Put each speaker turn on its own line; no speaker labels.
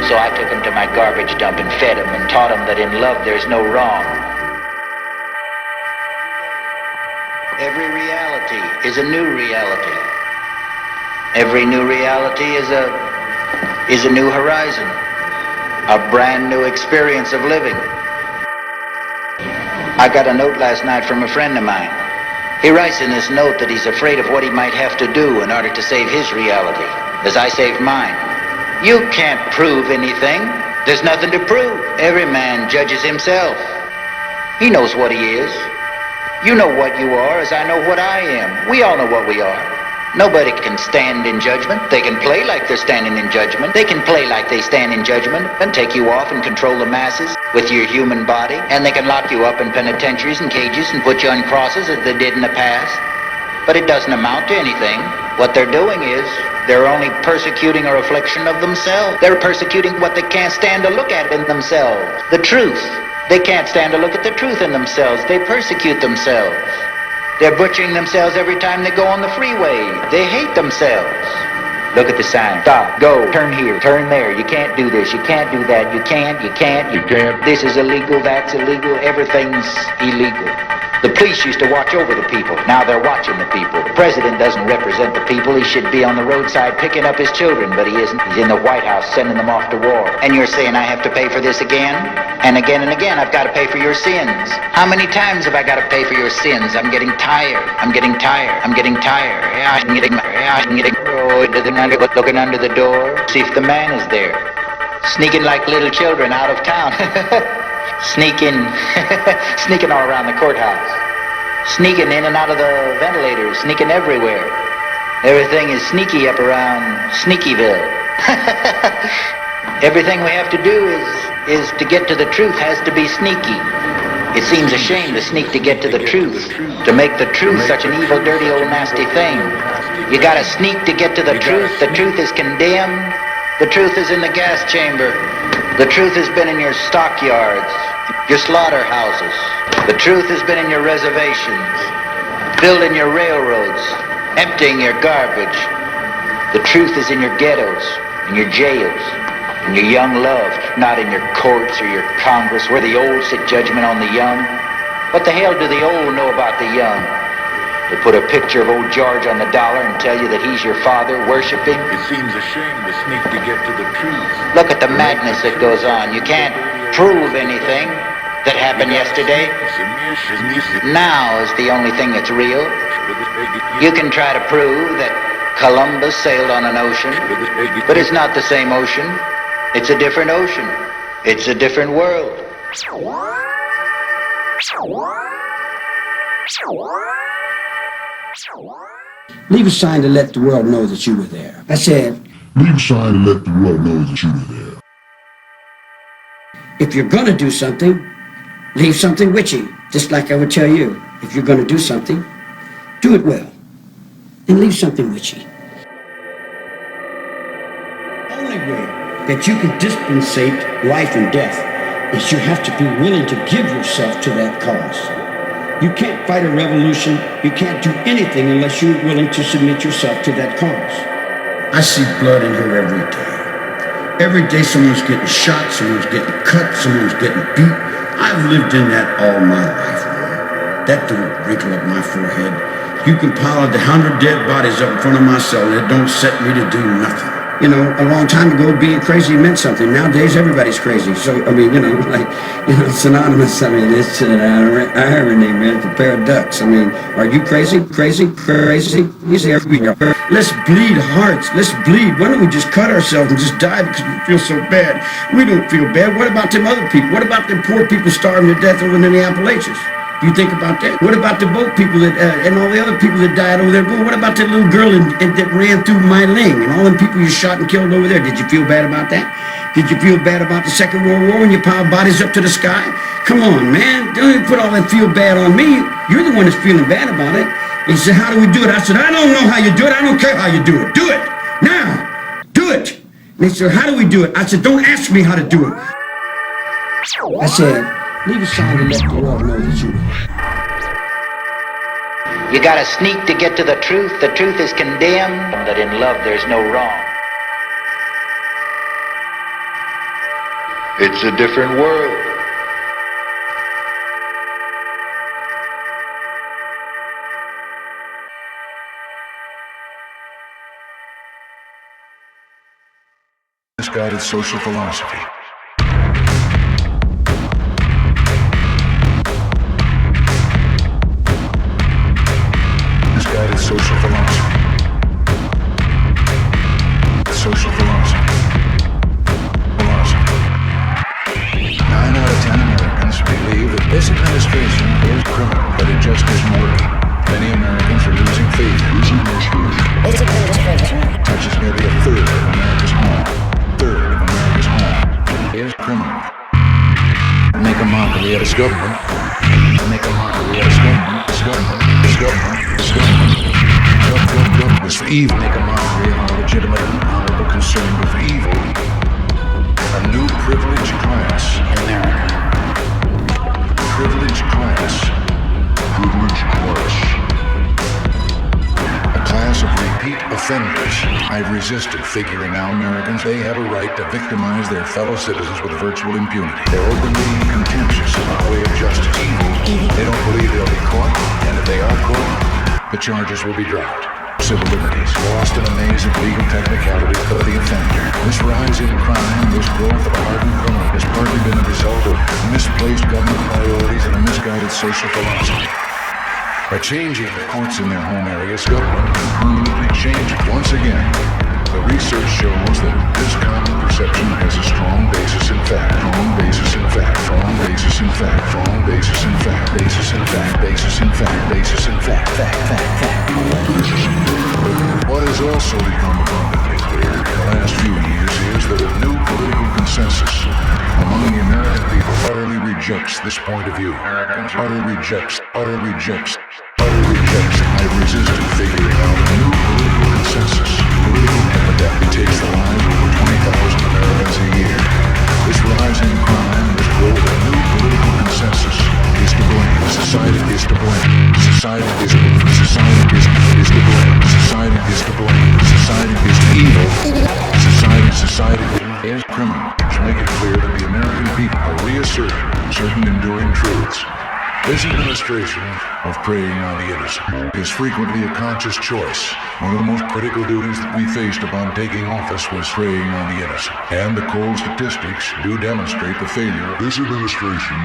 So I took him to my garbage dump and fed him and taught him that in love there's no wrong. Every reality is a new reality. Every new reality is a new horizon, a brand new experience of living. I got a note last night from a friend of mine. He writes in this note that he's afraid of what he might have to do in order to save his reality, as I saved mine. You can't prove anything. There's nothing to prove. Every man judges himself. He knows what he is. You know what you are as I know what I am. We all know what we are. Nobody can stand in judgment. They can play like they're standing in judgment. They can play like they stand in judgment and take you off and control the masses with your human body. And they can lock you up in penitentiaries and cages and put you on crosses as they did in the past. But it doesn't amount to anything. What they're doing is they're only persecuting a reflection of themselves. They're persecuting what they can't stand to look at in themselves. The truth. They can't stand to look at the truth in themselves. They persecute themselves. They're butchering themselves every time they go on the freeway. They hate themselves. Look at the sign. Stop. Go. Turn here. Turn there. You can't do this. You can't do that. You can't. You can't. You can't. This is illegal. That's illegal. Everything's illegal. The police used to watch over the people. Now they're watching the people. The president doesn't represent the people. He should be on the roadside picking up his children, but he isn't. He's in the White House sending them off to war. And you're saying I have to pay for this again? And again and again, I've got to pay for your sins. How many times have I got to pay for your sins? I'm getting tired. I'm getting tired. I'm getting tired. I'm getting looking under the door. See if the man is there. Sneaking like little children out of town. Sneaking all around the courthouse. Sneaking in and out of the ventilators. Sneaking everywhere. Everything is sneaky up around Sneakyville. Everything we have to do is to get to the truth has to be sneaky. It seems a shame to sneak to get to the truth, to make the truth such an evil, dirty, old, nasty thing. You gotta sneak to get to the truth. The truth is condemned. The truth is in the gas chamber. The truth has been in your stockyards, your slaughterhouses. The truth has been in your reservations, building your railroads, emptying your garbage. The truth is in your ghettos, in your jails, in your young love, not in your courts or your Congress, where the old sit judgment on the young. What the hell do the old know about the young? They put a picture of old George on the dollar and tell you that he's your father, worshiping.
It seems a shame to sneak to get to the truth.
Look at the madness that goes on. You can't prove anything that happened yesterday. Now is the only thing that's real. You can try to prove that Columbus sailed on an ocean, but it's not the same ocean. It's a different ocean. It's a different world.
Leave a sign to let the world know that you were there. I said,
leave a sign to let the world know that you were there.
If you're gonna do something, leave something witchy. Just like I would tell you, if you're gonna do something, do it well. And leave something witchy. The only way that you can dispensate life and death is you have to be willing to give yourself to that cause. You can't fight a revolution. You can't do anything unless you're willing to submit yourself to that cause. I see blood in here every day. Every day someone's getting shot, someone's getting cut, someone's getting beat. I've lived in that all my life, man. That don't wrinkle up my forehead. You can pile 100 dead bodies up in front of my cell and it don't set me to do nothing. You know, a long time ago, being crazy meant something. Nowadays, everybody's crazy. So, I mean, synonymous. I mean, it's an irony, man. It's a pair of ducks. I mean, are you crazy? Crazy? Crazy? You say, let's bleed hearts. Let's bleed. Why don't we just cut ourselves and just die because we feel so bad? We don't feel bad. What about them other people? What about them poor people starving to death over in the Appalachians? You think about that? What about the boat people that and all the other people that died over there? What about that little girl that ran through Meiling and all them people you shot and killed over there? Did you feel bad about that? Did you feel bad about the Second World War when you piled bodies up to the sky? Come on, man. Don't put all that feel bad on me. You're the one that's feeling bad about it. And he said, how do we do it? I said, I don't know how you do it. I don't care how you do it. Do it. Now. Do it. And he said, how do we do it? I said, don't ask me how to do it. I said, leave a sign to let the world know that you are.
You gotta sneak to get to the truth. The truth is condemned. That in love there's no wrong.
It's a different world.
Misguided social philosophy. Misguided social philosophy. Social philosophy. Philosophy. 9 out of 10 Americans believe that this administration is criminal, but it just isn't working. Many Americans are losing faith in this administration. This administration touches nearly a third of America's home. Is criminal. Make a mockery of his government. Make a mockery of his government. His government. His government. His government. Government is for evil. Make a mockery of our legitimate and honorable concern with evil. A new privileged class in America. Privileged class. Privileged class. A class of repeat offenders. I've resisted figuring out Americans. They have a right to victimize their fellow citizens with virtual impunity. They're openly contentious about the way of justice. They don't believe they'll be caught, and if they are caught, the charges will be dropped. Civil liberties lost in a maze of legal technicalities for the offender. This rise in crime, this growth of hardened criminal has partly been a result of misplaced government priorities and a misguided social philosophy. By changing the courts in their home areas, government can permanently change it once again. The research shows that this common perception has a strong basis in fact. Strong basis in fact. Strong basis in fact. Strong basis in fact. Basis in fact. Basis in fact. Basis in fact. Fact. Fact. Fact. What has also become abundantly clear in the last few years is that a new political consensus among the American people utterly rejects this point of view. Utterly rejects. Utterly rejects. Utterly rejects. I've resisted figuring out a new political consensus. Political epidemic takes the lives of over 20,000 Americans a year. This rise in crime, this growth of new political consensus is to blame. Society is to blame. Society is to blame. Society is to blame. Society is to blame. Society is evil. Society is criminal. To make it clear that the American people are reasserting certain enduring truths. This administration of preying on the innocent is frequently a conscious choice. One of the most critical duties that we faced upon taking office was preying on the innocent. And the cold statistics do demonstrate the failure of this administration